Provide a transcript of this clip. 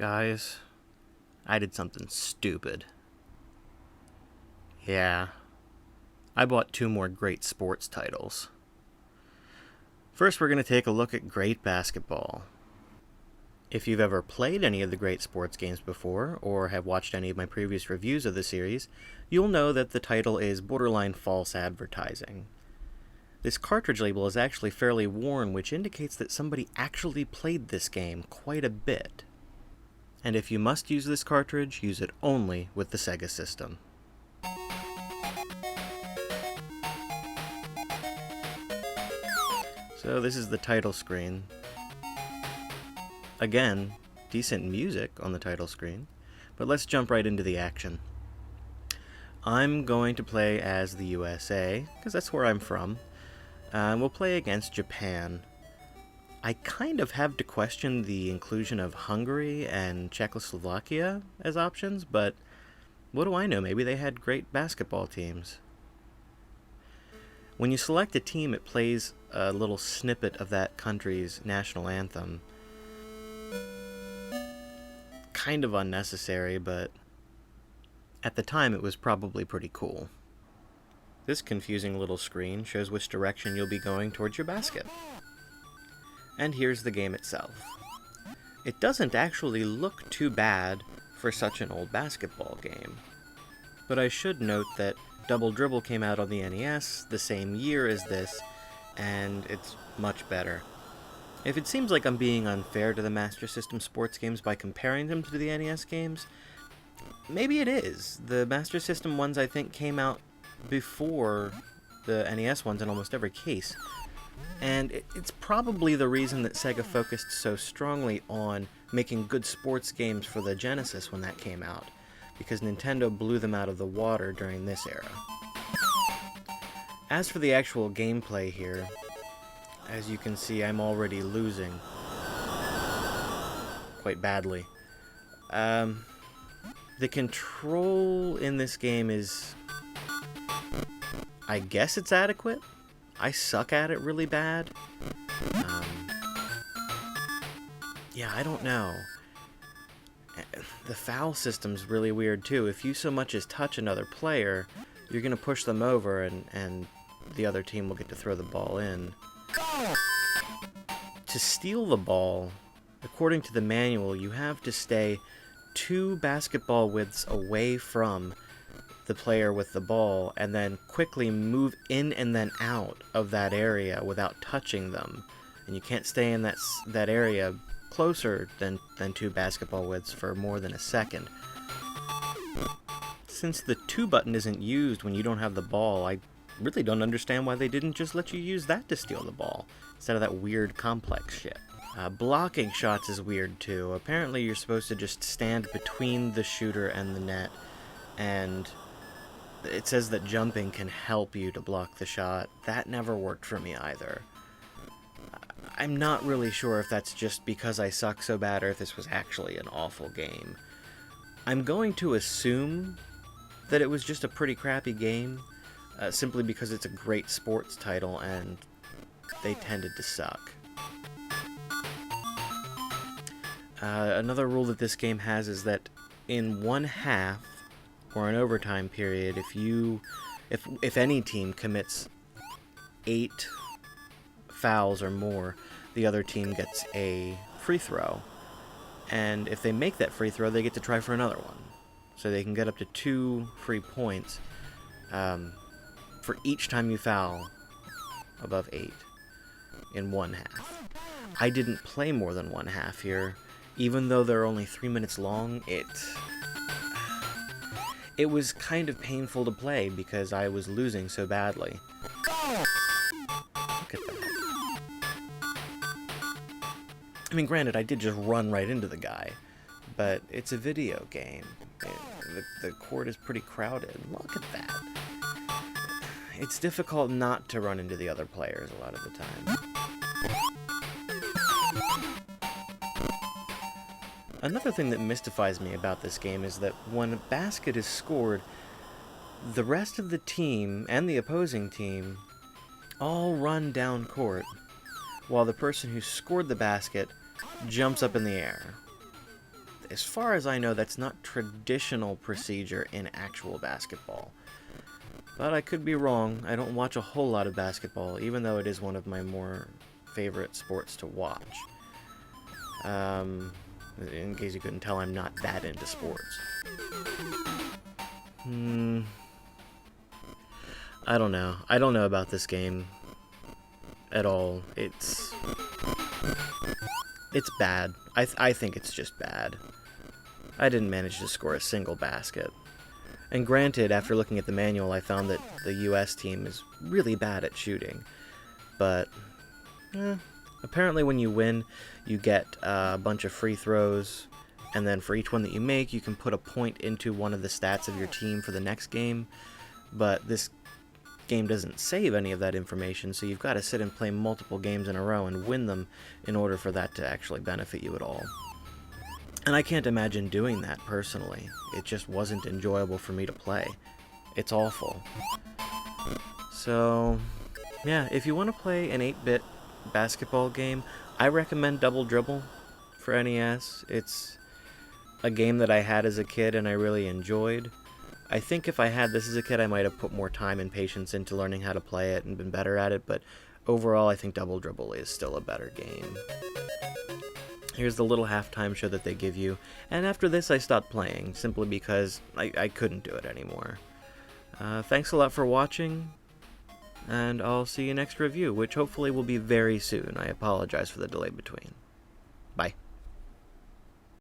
Guys, I did something stupid. Yeah, I bought 2 more great sports titles. First, we're going to take a look at Great Basketball. If you've ever played any of the great sports games before, or have watched any of my previous reviews of the series, you'll know that the title is borderline false advertising. This cartridge label is actually fairly worn, which indicates that somebody actually played this game quite a bit. And if you must use this cartridge, use it only with the Sega system. So this is the title screen. Again, decent music on the title screen, but let's jump right into the action. I'm going to play as the USA, because that's where I'm from. We'll play against Japan. I kind of have to question the inclusion of Hungary and Czechoslovakia as options, but what do I know? Maybe they had great basketball teams. When you select a team, it plays a little snippet of that country's national anthem. Kind of unnecessary, but at the time it was probably pretty cool. This confusing little screen shows which direction you'll be going towards your basket. And here's the game itself. It doesn't actually look too bad for such an old basketball game. But I should note that Double Dribble came out on the NES the same year as this, and it's much better. If it seems like I'm being unfair to the Master System sports games by comparing them to the NES games, maybe it is. The Master System ones, I think, came out before the NES ones in almost every case. And it's probably the reason that Sega focused so strongly on making good sports games for the Genesis when that came out, because Nintendo blew them out of the water during this era. As for the actual gameplay here, as you can see, I'm already losing quite badly. The control in this game is, I guess it's adequate. I suck at it really bad. Yeah, I don't know. The foul system's really weird too. If you so much as touch another player, you're gonna push them over and the other team will get to throw the ball in. To steal the ball, according to the manual, you have to stay 2 basketball widths away from the player with the ball, and then quickly move in and then out of that area without touching them. And you can't stay in that area closer than 2 basketball widths for more than a second. Since the 2 button isn't used when you don't have the ball, I really don't understand why they didn't just let you use that to steal the ball, instead of that weird complex shit. Blocking shots is weird too. Apparently you're supposed to just stand between the shooter and the net, and it says that jumping can help you to block the shot. That never worked for me either. I'm not really sure if that's just because I suck so bad or if this was actually an awful game. I'm going to assume that it was just a pretty crappy game, simply because it's a great sports title and they tended to suck. Another rule that this game has is that in one half, or an overtime period, if any team commits 8 fouls or more, the other team gets a free throw. And if they make that free throw, they get to try for another one. So they can get up to 2 free points for each time you foul above 8 in one half. I didn't play more than one half here. Even though they're only 3 minutes long, it was kind of painful to play because I was losing so badly. Look at that. I mean, granted, I did just run right into the guy, but it's a video game. The court is pretty crowded. Look at that. It's difficult not to run into the other players a lot of the time. Another thing that mystifies me about this game is that when a basket is scored, the rest of the team and the opposing team all run down court, while the person who scored the basket jumps up in the air. as far as I know, that's not traditional procedure in actual basketball. But I could be wrong. I don't watch a whole lot of basketball, even though it is one of my more favorite sports to watch. In case you couldn't tell, I'm not that into sports. I don't know. I don't know about this game at all. It's bad. I think it's just bad. I didn't manage to score a single basket. And granted, after looking at the manual, I found that the US team is really bad at shooting. But, apparently when you win, you get a bunch of free throws, and then for each one that you make, you can put a point into one of the stats of your team for the next game. But this game doesn't save any of that information, so you've got to sit and play multiple games in a row and win them in order for that to actually benefit you at all. And I can't imagine doing that personally. It just wasn't enjoyable for me to play. It's awful. So, yeah, if you want to play an 8-bit basketball game, I recommend Double Dribble for NES. It's a game that I had as a kid and I really enjoyed. I think if I had this as a kid, I might have put more time and patience into learning how to play it and been better at it, but overall, I think Double Dribble is still a better game. Here's the little halftime show that they give you, and after this I stopped playing, simply because I couldn't do it anymore. Thanks a lot for watching, and I'll see you next review, which hopefully will be very soon. I apologize for the delay between.